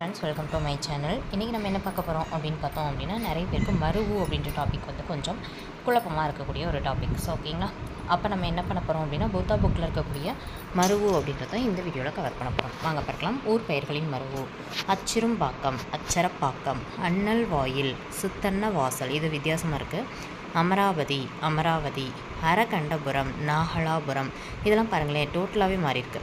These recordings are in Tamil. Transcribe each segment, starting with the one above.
Friends, welcome to my channel. இன்றைக்கி நம்ம என்ன பார்க்க போகிறோம் அப்படின்னு பார்த்தோம் அப்படின்னா, நிறைய பேருக்கு மருவு அப்படின்ற டாபிக் வந்து கொஞ்சம் குழப்பமாக இருக்கக்கூடிய ஒரு டாபிக். ஸோ ஓகேங்களா, அப்போ நம்ம என்ன பண்ண போகிறோம் அப்படின்னா, புத்தா புக்கில் இருக்கக்கூடிய மருவு அப்படின்றத இந்த வீடியோவில் கவர் பண்ண போகிறோம். வாங்க பார்க்கலாம். ஊர் பெயர்களின் மருவு: அச்சிறும்பாக்கம், அச்சரப்பாக்கம், அண்ணல் வாயில், சித்தன்ன வாசல், இது வித்தியாசமாக இருக்குது. அமராவதி, அமராவதி, அரகண்டபுரம், நாகலாபுரம், இதெல்லாம் பாருங்களேன் டோட்டலாகவே மாறியிருக்கு.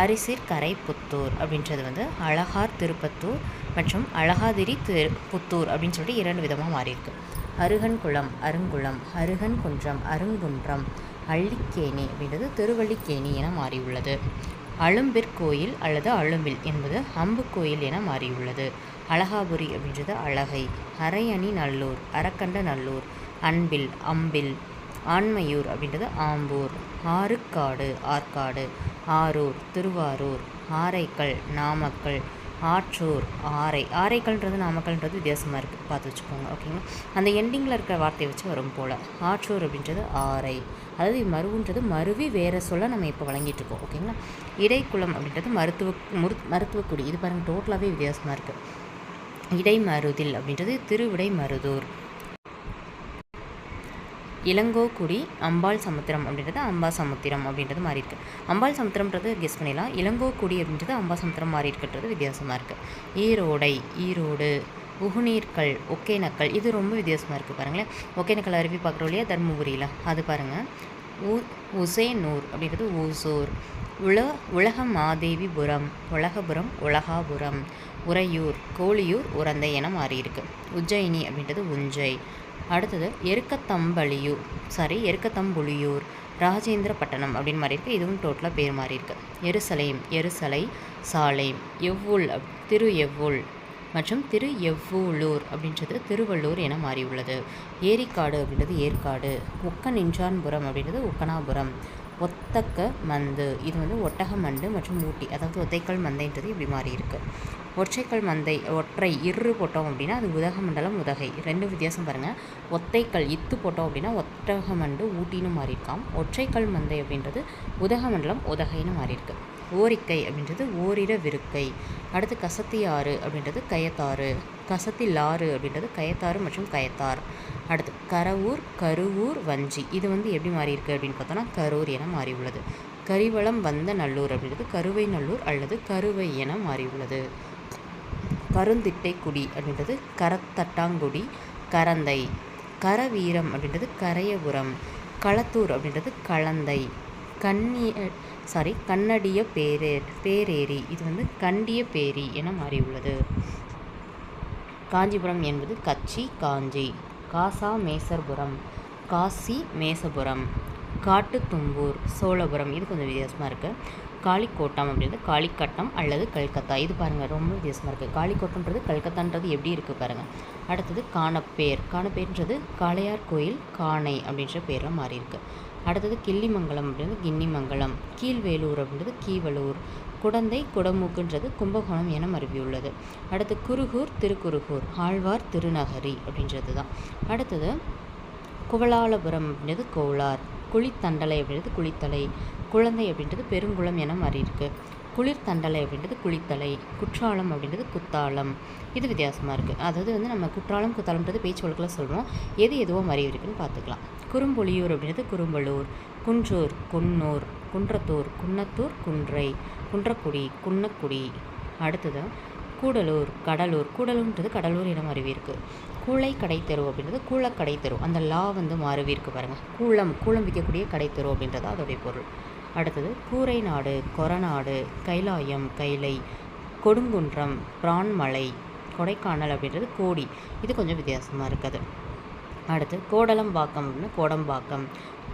அரிசிர் கரை புத்தூர் அப்படின்றது வந்து அழகார் திருப்பத்தூர் மற்றும் அழகாதிரி புத்தூர் அப்படின்னு சொல்லிட்டு இரண்டு விதமாக மாறியிருக்கு. அருகன்குளம், அருங்குளம், அருகன் குன்றம், அருங்குன்றம், அள்ளிக்கேணி அப்படின்றது திருவள்ளிக்கேணி என மாறியுள்ளது. அழும்பிற்கோயில் அல்லது அழும்பில் என்பது அம்புக்கோயில் என மாறியுள்ளது. அழகாபுரி அப்படின்றது அழகை. அரையணி நல்லூர், அரக்கண்ட நல்லூர், அன்பில், அம்பில், ஆண்மையூர் அப்படின்றது ஆம்பூர். ஆறுக்காடு, ஆற்காடு, ஆரூர், திருவாரூர், ஆரைக்கல், நாமக்கல், ஆற்றூர், ஆரைக்கல்ன்றது நாமக்கல்ன்றது வித்தியாசமாக இருக்குது, பார்த்து வச்சுக்கோங்க. ஓகேங்களா, அந்த எண்டிங்கில் இருக்கிற வார்த்தையை வச்சு வரும் போல். ஆற்றூர் அப்படின்றது ஆரை, அதாவது மருவுன்றது மருவி வேறு சொல்ல நம்ம இப்போ வழங்கிட்டுருக்கோம். ஓகேங்களா, இடைக்குளம் அப்படின்றது மருத்துவக்குடி, இது பாருங்கள் டோட்டலாகவே வித்தியாசமாக இருக்குது. இடைமருதில் அப்படின்றது திருவிடை மருதூர். இளங்கோக்குடி, அம்பாள் சமுத்திரம் அப்படின்றது அம்பா சமுத்திரம் அப்படின்றது மாறி இருக்கு. அம்பாள் சமுத்திரம்ன்றது கெஸ் பண்ணிடலாம். இளங்கோக்குடி அப்படின்றது அம்பா சமுத்திரம் மாறி இருக்கிறது வித்தியாசமாக இருக்குது. ஈரோடை, ஈரோடு. உகுநீர்கல், ஒகேனக்கல், இது ரொம்ப வித்தியாசமாக இருக்குது பாருங்களேன். ஒகேனக்கல் அருவி பார்க்குறோம் இல்லையா தர்மபுரியில், அது பாருங்கள். உசேனூர் அப்படின்றது ஊசூர். உலக மாதேவிபுரம், உலகபுரம், உலகாபுரம். உறையூர், கோழியூர், உரந்தை என மாறியிருக்கு. உஜ்ஜயினி அப்படின்றது உஞ்சை. அடுத்தது எருக்கத்தம்புலியூர், ராஜேந்திரப்பட்டணம் அப்படின்னு மாறி இருக்குது. இதுவும் டோட்டலாக பேர் மாறி இருக்கு. எருசலேம், எருசலை, சாலேம். எவ்வுள், திரு எவ்வுள் மற்றும் திரு எவ்வூலூர் அப்படின்றது திருவள்ளூர் என மாறியுள்ளது. ஏரிக்காடு அப்படின்றது ஏற்காடு. ஒக்கநின்றான்புரம் அப்படின்றது ஒக்கனாபுரம். ஒத்தக்க மந்து, இது வந்து ஒட்டக மண்டு மற்றும் ஊட்டி, அதாவது ஒத்தைக்கல் மந்தைன்றது இப்படி மாறி இருக்கு. ஒற்றைக்கல் மந்தை, ஒற்றை இரு போட்டோம் அப்படின்னா அது உதகமண்டலம் உதகை, ரெண்டு வித்தியாசம் பாருங்கள். ஒத்தைக்கல் இத்து போட்டோம் அப்படின்னா ஒட்டகமண்டு ஊட்டின்னு மாறியிருக்காம். ஒற்றைக்கல் மந்தை அப்படின்றது உதகமண்டலம் உதகைன்னு மாறியிருக்கு. ஓரிக்கை அப்படின்றது ஓரிர விருக்கை. அடுத்து கசத்தியாறு அப்படின்றது கயத்தாறு. கசத்திலாறு அப்படின்றது கயத்தாறு மற்றும் கயத்தார். அடுத்து கரவூர், கருவூர், வஞ்சி, இது வந்து எப்படி மாறி இருக்குது அப்படின்னு பார்த்தோன்னா கரூர் என மாறியுள்ளது. கரிவளம் வந்த நல்லூர் அப்படின்றது கருவை நல்லூர் அல்லது கருவை என மாறியுள்ளது. கருந்திட்டைக்குடி அப்படின்றது கரத்தட்டாங்குடி, கரந்தை. கரவீரம் அப்படின்றது கரையபுரம். களத்தூர் அப்படின்றது களந்தை. கண்ணடிய பேரேரி, இது வந்து கண்டிய பேரி என மாறியுள்ளது. காஞ்சிபுரம் என்பது கச்சி, காஞ்சி. காசா மேசர்புரம், காசி மேசபுரம். காட்டுத்தும்பூர், சோழபுரம், இது கொஞ்சம் வித்தியாசமாக இருக்குது. காளிக்கோட்டம் அப்படின்றது காளிக்கட்டம் அல்லது கல்கத்தா, இது பாருங்கள் ரொம்ப வித்தியாசமாக இருக்குது. காளிக்கோட்டம்ன்றது கல்கத்தான்றது எப்படி இருக்குது பாருங்கள். அடுத்தது காணப்பேர்ன்றது காளையார் கோயில், காணை அப்படின்ற பேரில் மாறி இருக்கு. அடுத்தது கிள்ளிமங்கலம் அப்படின்றது கிண்ணிமங்கலம். கீழ்வேலூர் அப்படின்றது கீவலூர். குடந்தை, குடமூக்குன்றது கும்பகோணம் என மருவியுள்ளது. அடுத்து குருகூர், திருக்குருகூர். ஆழ்வார் திருநகரி அப்படின்றது தான். அடுத்தது குவலாலபுரம் அப்படின்றது கோலார். குளித்தண்டலை அப்படின்றது குளித்தலை. குழந்தை அப்படின்றது பெருங்குளம் என மாறி இருக்கு. குளிர்தண்டலை அப்படின்றது குளித்தலை. குற்றாலம் அப்படின்றது குத்தாலம், இது வித்தியாசமாக இருக்குது. அதாவது வந்து நம்ம குற்றாலம் குத்தாலம்ன்றது பேச்சு வழக்கில் சொல்கிறோம், எதுவோ மாறி இருக்குன்னு பார்த்துக்கலாம். குறும்பொலியூர் அப்படின்றது குறும்பலூர். குன்றூர், குன்னூர். குன்றத்தூர், குன்னத்தூர், குன்றை. குன்றக்குடி, குன்னக்குடி. அடுத்தது கூடலூர், கூடலூர்ன்றது கடலூர் என மாறி இருக்குது. கூளை கடைத்தெரு அப்படின்றது கூளக்கடை தெரு, அந்த லா வந்து மாறி இருக்கு பாருங்கள். கூளம் விற்கக்கூடிய கடைத்தெரு அப்படின்றது அதோடைய பொருள். அடுத்தது கூரை நாடு, கொரநாடு, கைலாயம், கைலை. கொடுங்குன்றம், பிரான்மலை. கொடைக்கானல் அப்படின்றது கோடி, இது கொஞ்சம் வித்தியாசமாக இருக்குது. அடுத்து கோடலம்பாக்கம் அப்படின்னா கோடம்பாக்கம்.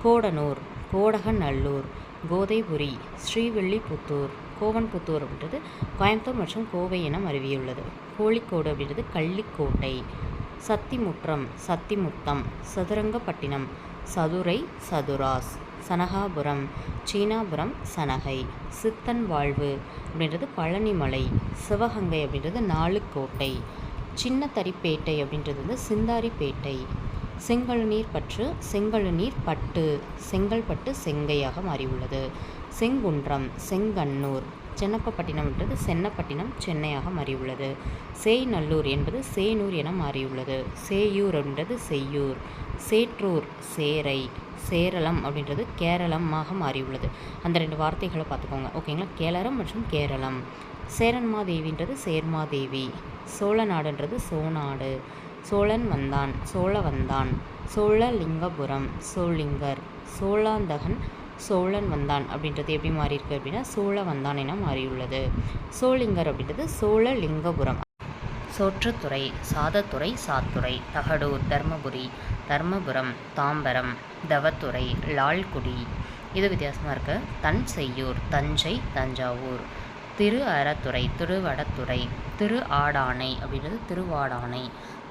கோடனூர், கோடகநல்லூர், கோதைபுரி, ஸ்ரீவில்லிபுத்தூர். கோவன்புத்தூர் அப்படின்றது கோயம்புத்தூர் மற்றும் கோவை என மருவியுள்ளது. கோழிக்கோடு அப்படின்றது கள்ளிக்கோட்டை. சத்திமுற்றம், சத்திமுத்தம். சதுரங்கப்பட்டினம், சதுரை, சதுராஸ். சனகாபுரம், சீனாபுரம், சனகை. சித்தன் வாழ்வு அப்படின்றது பழனிமலை. சிவகங்கை அப்படின்றது நாலுக்கோட்டை. சின்னத்தரிப்பேட்டை அப்படின்றது வந்து சிந்தாரிப்பேட்டை. செங்கழுநீர் பற்று, செங்கழுநீர் பட்டு, செங்கல்பட்டு செங்கையாக மாறியுள்ளது. செங்குன்றம், செங்கண்ணூர். சென்னப்பட்டினம்ன்றது சென்னப்பட்டினம் சென்னையாக மாறியுள்ளது. சேய்நல்லூர் என்பது சேனூர் என மாறியுள்ளது. சேயூர் அப்படின்றது செய்யூர். சேற்றூர் சேரை. சேரளம் அப்படின்றது கேரளமாக மாறியுள்ளது. அந்த 2 வார்த்தைகளை பார்த்துக்கோங்க, ஓகேங்களா? கேரளம் மற்றும் கேரளம். சேரன்மாதேவின்றது சேர்மாதேவி. சோழநாடுன்றது சோநாடு. சோழன் வந்தான் சோழ வந்தான். சோழலிங்கபுரம் சோளிங்கர். சோழாந்தகன் சோழன் வந்தான் அப்படின்றது எப்படி மாறி இருக்கு அப்படின்னா சோழ வந்தான் என மாறியுள்ளது. சோளிங்கர் அப்படின்றது சோழலிங்கபுரம். சோற்றுத்துறை சாதத்துறை சாத்துறை. தகடூர் தர்மபுரி தர்மபுரம். தாம்பரம் தவத்துறை லால்குடி. இது வித்தியாசமாக இருக்குது. தன் செய்யூர் தஞ்சை தஞ்சாவூர். திரு அறத்துறை திருவடத்துறை. திரு ஆடானை அப்படின்றது திருவாடானை.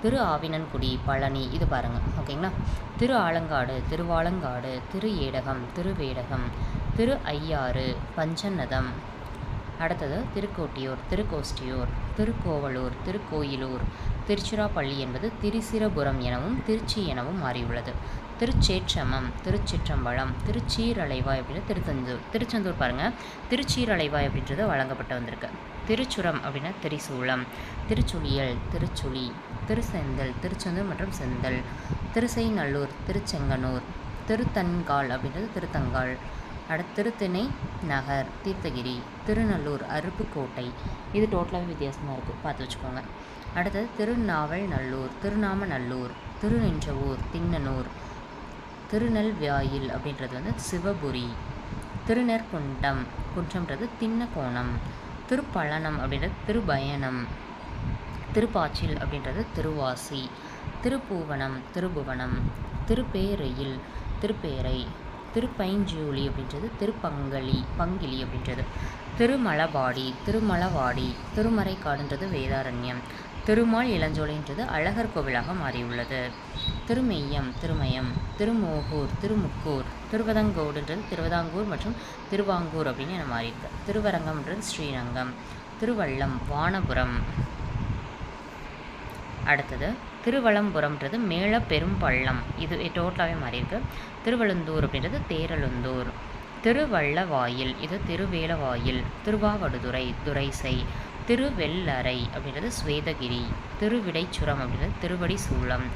திரு ஆவினன்குடி பழனி. இது பாருங்கள், ஓகேங்களா? திரு ஆலங்காடு திருவாலங்காடு. திரு ஏடகம் திருவேடகம். திரு ஐயாறு பஞ்சநதம். அடுத்தது திருக்கோட்டியூர் திருக்கோஷ்டியூர். திருக்கோவலூர் திருக்கோயிலூர். திருச்சிராப்பள்ளி என்பது திரிசிரபுரம் எனவும் திருச்சி எனவும் மாறியுள்ளது. திருச்சேற்றமம் திருச்சிற்றம்பலம். திருச்சீரலைவாய் அப்படின்னு திருச்செந்தூர். திருச்செந்தூர் பாருங்கள், திருச்சீரலைவாய் அப்படின்றது வழங்கப்பட்டு வந்திருக்கு. திருச்சுரம் அப்படின்னா திரிசூலம். திருச்சுழியல் திருச்சுழி. திருச்செந்தல் திருச்செந்தூர் மற்றும் செந்தல். திருசெய்நல்லூர் திருச்செங்கனூர். திருத்தன்கால் அப்படின்றது திருத்தங்கால். அடுத்து திருத்திணை நகர் தீர்த்தகிரி. திருநல்லூர் அருப்புக்கோட்டை. இது டோட்டலாகவே வித்தியாசமாக இருக்குது, பார்த்து வச்சுக்கோங்க. அடுத்தது திருநாவல் நல்லூர் திருநாமநல்லூர். திருநின்றவூர் திண்ணனூர். திருநெல்வாயில் அப்படின்றது வந்து சிவபுரி. திருநெற்குன்றம் குன்றம்ன்றது திண்ணக்கோணம். திருப்பழனம் அப்படின்றது திருபயணம். திருப்பாச்சில் அப்படின்றது திருவாசி. திருப்பூவனம் திருபுவனம். திருப்பேரையில் திருப்பேரை. திருப்பைஞ்சூலி அப்படின்றது பங்கிலி அப்படின்றது. திருமலபாடி திருமலவாடி. திருமறைக்காடுன்றது வேதாரண்யம். திருமால் இளஞ்சோலைன்றது அழகர் கோவிலாக மாறியுள்ளது. திருமெய்யம் திருமயம். திருமோகூர் திருமுக்கூர். திருவதங்கோடுன்றது திருவிதாங்கூர் மற்றும் திருவாங்கூர் அப்படின்னு என மாறியிருக்கு. திருவரங்கம்ன்றது ஸ்ரீரங்கம். திருவள்ளம் வானபுரம். அடுத்தது திருவலம்புரம்ன்றது மேல பெரும்பள்ளம். இது டோட்டலாகவே மாறியிருக்கு. திருவழுந்தூர் அப்படின்றது தேரழுந்தூர். திருவள்ளவாயில் இது திருவேலவாயில். திருவாவடுதுறை துரைசை. திருவெள்ளரை அப்படின்றது ஸ்வேதகிரி. திருவிடைச்சுரம் அப்படின்றது திருவடி சூலம்.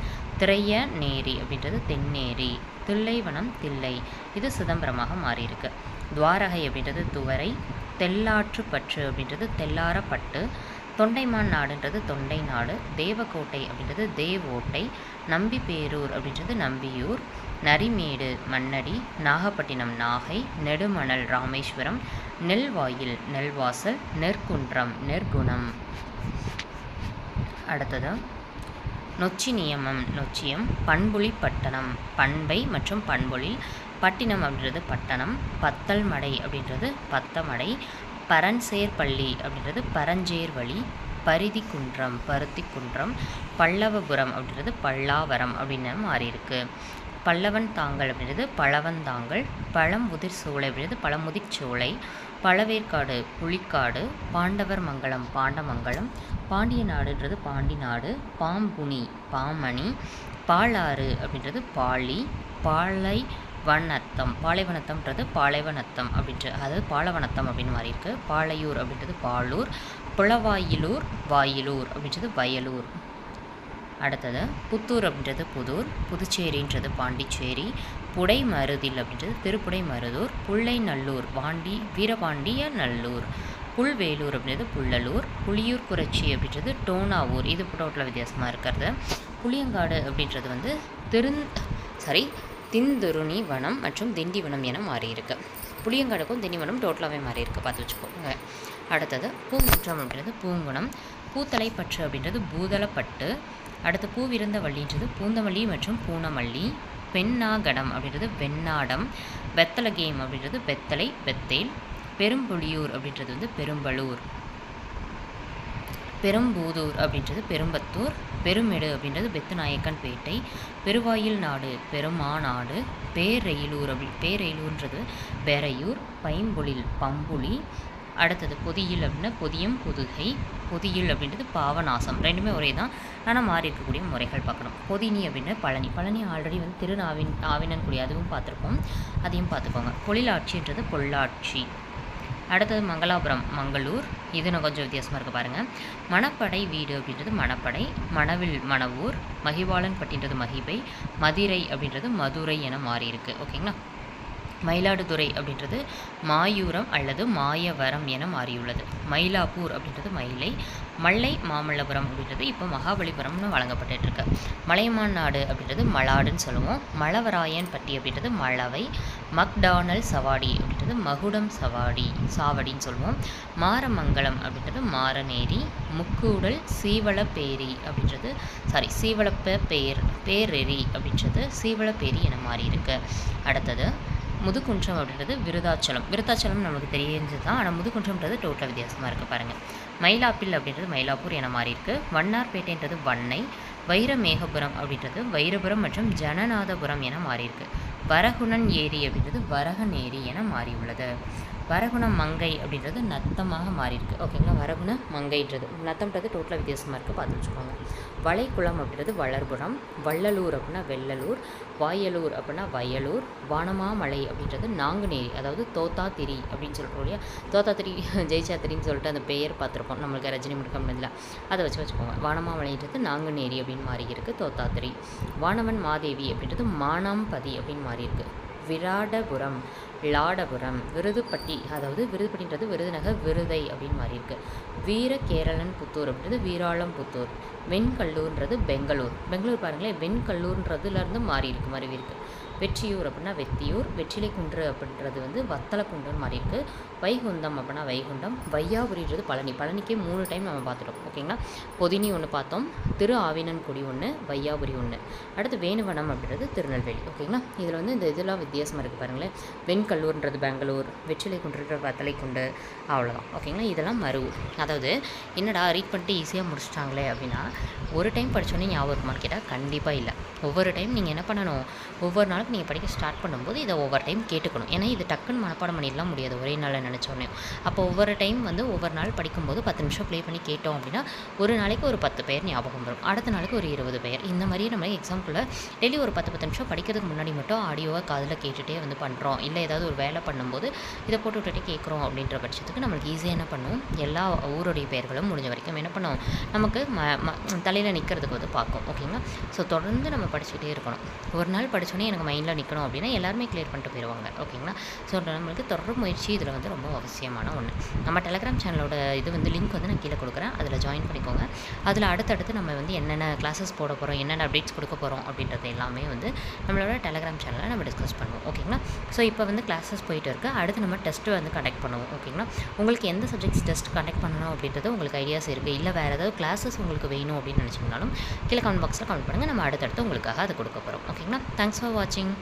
திரைய நேரி அப்படின்றது தென்னேரி. தில்லைவனம் தில்லை. இது சிதம்பரமாக மாறியிருக்கு. துவாரகை அப்படின்றது துவரை. தெல்லாற்றுப்பற்று அப்படின்றது தெல்லாரப்பட்டு. தொண்டைமான் நாடுன்றது தொண்டை நாடு. தேவக்கோட்டை அப்படின்றது தேவோட்டை. நம்பிப்பேரூர் அப்படின்றது நம்பியூர். நரிமேடு மண்ணடி. நாகப்பட்டினம் நாகை. நெடுமணல் ராமேஸ்வரம். நெல்வாயில் நெல்வாசல். நெற்குன்றம் நெற்குணம். அடுத்தது நொச்சி நியமம் நொச்சியம். பண்புலி பட்டணம் பண்பை மற்றும் பண்பொழில். பட்டினம் அப்படின்றது பட்டணம். பத்தல் மடை அப்படின்றது பத்தமடை. பரன்சேர்பள்ளி அப்படின்றது பரஞ்சேர்வழி. பரிதி குன்றம் பருத்தி குன்றம். பல்லவபுரம் அப்படின்றது பல்லாவரம் அப்படின்னு மாறியிருக்கு. பல்லவன் தாங்கல் அப்படின்றது பழவந்தாங்கல். பழமுதிர் சோலை அப்படின்றது பழமுதிர்ச்சோலை. பழவேற்காடு புலிக்காடு. பாண்டவர் மங்கலம் பாண்டமங்கலம். பாண்டிய நாடுன்றது பாண்டி நாடு. பாம்புனி பாமணி. பாலாறு அப்படின்றது பாலி. பாலைவனத்தம்ன்றது பாலைவனத்தம் அப்படின்றது, அதாவது பாலவனத்தம் அப்படின்னு மாறி இருக்கு. பாலையூர் அப்படின்றது பாலூர். புலவாயிலூர் வாயிலூர் அப்படின்றது வயலூர். அடுத்தது புத்தூர் அப்படின்றது புதூர். புதுச்சேரின்றது பாண்டிச்சேரி. புடைமருதில் அப்படின்றது திருப்புடைமருதூர். புள்ளைநல்லூர் வீரபாண்டிய நல்லூர். புல்வேலூர் அப்படின்றது புள்ளலூர். புளியூர் குறைச்சி அப்படின்றது டோனாவூர். இது டோட்டலாக வித்தியாசமாக இருக்கிறது. புளியங்காடு அப்படின்றது வந்து திந்துருணி வனம் மற்றும் திண்டிவனம் என மாறியிருக்கு. புளியங்காடுக்கும் திண்டிவனம் டோட்டலாகவே மாறியிருக்கு, பார்த்து வச்சுக்கோங்க. அடுத்தது பூங்குன்றம் அப்படின்றது பூங்குணம். பூத்தலைப்பற்று அப்படின்றது பூதலப்பட்டு. அடுத்து பூவிருந்த வள்ளின்றது பூந்தமல்லி மற்றும் பூனமல்லி. பெண்ணாகடம் அப்படின்றது வெண்ணாடம். வெத்தலகேம் அப்படின்றது வெத்தலை வெத்தேல். பெரும்புலியூர் அப்படின்றது வந்து பெரும்பலூர். பெரும்பூதூர் அப்படின்றது பெரும்பத்தூர். பெருமெடு அப்படின்றது பெத்துநாயக்கன்பேட்டை. பெருவாயில் நாடு பெருமாநாடு. பேரெயிலூர்ன்றது பேரையூர். பைம்பொழில் பம்புலி. அடுத்தது பொதியில் அப்படின்னா பொதியம் புதுகை. பொதியில் அப்படின்றது பாவநாசம். ரெண்டுமே ஒரே தான், ஆனால் மாறி இருக்கக்கூடிய முறைகள் பார்க்கணும். பொதினி அப்படின்னா பழனி ஆல்ரெடி வந்து ஆவினன்குடி அதுவும் பார்த்துருப்போம், அதையும் பார்த்துக்கோங்க. பொழிலாட்சின்றது பொள்ளாட்சி. அடுத்தது மங்களாபுரம் மங்களூர், இது இன்னும் கொஞ்சம் வித்தியாசமாக இருக்குது பாருங்கள். மணப்படை வீடு அப்படின்றது மணப்படை, மணவில் மணவூர், மகிவாளன் பட்டின்றது மகிபை, மதிரை அப்படின்றது மதுரை என மாறி இருக்குது. ஓகேங்களா. மயிலாடுதுறை அப்படின்றது மாயூரம் அல்லது மாயவரம் என மாறியுள்ளது. மயிலாப்பூர் அப்படின்றது மயிலை, மல்லை மாமல்லபுரம் அப்படின்றது இப்போ மகாபலிபுரம்னு வழங்கப்பட்டுருக்கு. மலையமான் நாடு அப்படின்றது மலாடுன்னு சொல்லுவோம். மலவராயன்பட்டி அப்படின்றது மலவை, மக்டானல் சவாடி அப்படின்றது மகுடம் சாவடின்னு சொல்லுவோம். மாரமங்கலம் அப்படின்றது மாரநேரி, முக்கூடல் சீவளப்பேரி அப்படின்றது பேரெரி அப்படின்றது சீவளப்பேரி என மாறி இருக்கு. அடுத்தது முதுகுன்றம் அப்படின்றது விருத்தாச்சலம் நமக்கு தெரிஞ்சது தான், ஆனால் முதுகுன்றம்ன்றது டோட்டலாக வித்தியாசமாக இருக்குது பாருங்கள். மயிலாப்பில் அப்படின்றது மயிலாப்பூர் என மாறி இருக்குது. வண்ணார்பேட்டைன்றது வண்ணை, வைரமேகபுரம் அப்படின்றது வைரபுரம் மற்றும் ஜனநாதபுரம் என மாறி இருக்கு. வரகுணன் ஏரி அப்படின்றது வரகன் ஏரி என மாறியுள்ளது. வரகுண மங்கை அப்படின்றது நத்தமாக மாறியிருக்கு. ஓகேங்களா. வரகுண மங்கைன்றது நத்தம்ன்றது டோட்டலாக வித்தியாசமாக இருக்குது, பார்த்து வச்சுக்கோங்க. வளைக்குளம் அப்படின்றது வளர்புறம், வள்ளலூர் அப்படின்னா வெள்ளலூர், வாயலூர் அப்படின்னா வயலூர், வானமாமலை அப்படின்றது நாங்குநேரி, அதாவது தோத்தாத்திரி அப்படின்னு சொல்கிறோம் இல்லையா. தோத்தாத்திரி ஜெயிச்சாத்திரின்னு சொல்லிட்டு அந்த பெயர் பார்த்துருப்போம் நம்மளுக்கு ரஜினி முருகம்ல, அதை வச்சுக்கோங்க. வானமாமலைன்றது நாங்குநேரி அப்படின்னு மாறி இருக்குது தோத்தாத்திரி. வானவன் மாதேவி அப்படின்றது மானாம்பதி அப்படின்னு மாறி இருக்குது. விராடபுரம் லாடபுரம், விருதுப்பட்டி, அதாவது விருதுப்பட்டின்றது விருதுநகர் விருதை அப்படின்னு மாறி இருக்கு. வீரகேரளன் புத்தூர் அப்படின்றது வீராளம்புத்தூர். வெண்கல்லூர்ன்றது பெங்களூர் பாருங்களேன், வெண்கல்லூர்ன்றதுலேருந்து மாறி இருக்கு. வெற்றியூர் அப்படின்னா வெத்தியூர், வெற்றிலை குன்று அப்படின்றது வந்து வத்தலக்குன்றுன்னு மாறி இருக்கு. வைகுந்தம் அப்படின்னா வைகுண்டம். வையாபுரின்றது பழனிக்கே 3 டைம் நம்ம பார்த்துட்டோம். ஓகேங்களா. பொதினி ஒன்று பார்த்தோம், திரு ஆவினன்குடி ஒன்று, வையாபுரி ஒன்று. அடுத்து வேணுவனம் அப்படின்றது திருநெல்வேலி. ஓகேங்களா. இதில் வந்து இந்த இதெல்லாம் வித்தியாசமாக இருக்குது பாருங்களேன். வெண்கல்லூர்ன்றது பெங்களூர், வெற்றிலை குன்றுன்றது வத்தலைக்குண்டு, அவ்வளோதான். ஓகேங்களா. இதெல்லாம் மருவூர். அதாவது என்னடா ரீட் பண்ணிட்டு ஈஸியாக முடிச்சிட்டாங்களே அப்படின்னா, ஒரு டைம் படித்தோன்னே ஞாபகம் இருக்குமான்னு கேட்டால் கண்டிப்பாக இல்லை. ஒவ்வொரு டைம் நீங்கள் என்ன பண்ணணும், ஒவ்வொரு நாளுக்கு நீங்கள் படிக்க ஸ்டார்ட் பண்ணும்போது இதை ஒவ்வொரு டைம் கேட்டுக்கணும். ஏன்னா இது டக்குன்னு மனப்பாடம் பண்ணிடலாம் முடியாது ஒரே நாளில் நினச்சோன்னே. அப்போ ஒவ்வொரு டைம் வந்து ஒவ்வொரு நாள் படிக்கும்போது 10 நிமிஷம் ப்ளே பண்ணி கேட்டோம் அப்படின்னா ஒரு நாளைக்கு ஒரு 10 பெயர் ஞாபகம் வரும், அடுத்த நாளைக்கு ஒரு 20 பெயர். இந்த மாதிரியே நம்ம எக்ஸாம்பிளில் டெய்லி ஒரு 10 நிமிஷம் படிக்கிறதுக்கு முன்னாடி மட்டும் ஆடியோவாக காதில் கேட்டுகிட்டே வந்து பண்ணுறோம், இல்லை ஏதாவது ஒரு வேலை பண்ணும்போது இதை போட்டு விட்டுட்டே கேட்குறோம் அப்படின்ற பட்சத்துக்கு நம்மளுக்கு ஈஸியாக என்ன பண்ணுவோம், எல்லா ஊருடைய பெயர்களும் முடிஞ்ச வரைக்கும் என்ன பண்ணுவோம், நமக்கு தலையில் நிற்கிறதுக்கு வந்து பார்க்கும். ஓகேங்களா. ஸோ தொடர்ந்து நம்ம படிச்சுக்கிட்டே இருக்கணும். ஒரு நாள் படித்தோன்னே எனக்கு மைண்டில் நிற்கணும் அப்படின்னா எல்லாருமே கிளியர் பண்ணிட்டு போயிடுவாங்க. ஓகேங்களா. ஸோ நம்மளுக்கு தொடர் முயற்சி இதில் வந்து ரொம்ப அவசியமான ஒன்று. நம்ம டெலகிராம் சேனலோட இது வந்து லிங்க் வந்து நான் கீழே கொடுக்குறேன், அதில் ஜாயின் பண்ணிக்கோங்க. அதில் அடுத்தடுத்து நம்ம வந்து என்னென்ன கிளாஸஸ் போட போகிறோம், என்னென்ன அப்டேட்ஸ் கொடுக்க போகிறோம் அப்படின்றது எல்லாமே வந்து நம்மளோட டெலகிராம் சேனலில் நம்ம டிஸ்கஸ் பண்ணுவோம். ஓகேங்களா. ஸோ இப்போ வந்து கிளாஸஸ் போயிட்டு இருக்குது, அடுத்து நம்ம டெஸ்ட்டு வந்து கண்டக்ட் பண்ணுவோம். ஓகேங்களா. உங்களுக்கு எந்த சப்ஜெக்ட்ஸ் டெஸ்ட் கண்டக்ட் பண்ணணும் அப்படின்றது உங்களுக்கு ஐடியாஸ் இருக்குது, இல்லை வேறு ஏதாவது கிளாஸஸ் உங்களுக்கு வேணும் அப்படின்னு நினச்சிங்கனாலும் கீழே கமெண்ட் பாக்ஸில் கமெண்ட் பண்ணுங்கள், நம்ம அடுத்தடுத்து உங்களுக்காக அதை கொடுக்க போகிறோம். ஓகேங்களா. தேங்க்ஸ் ஃபார் வாட்சிங்.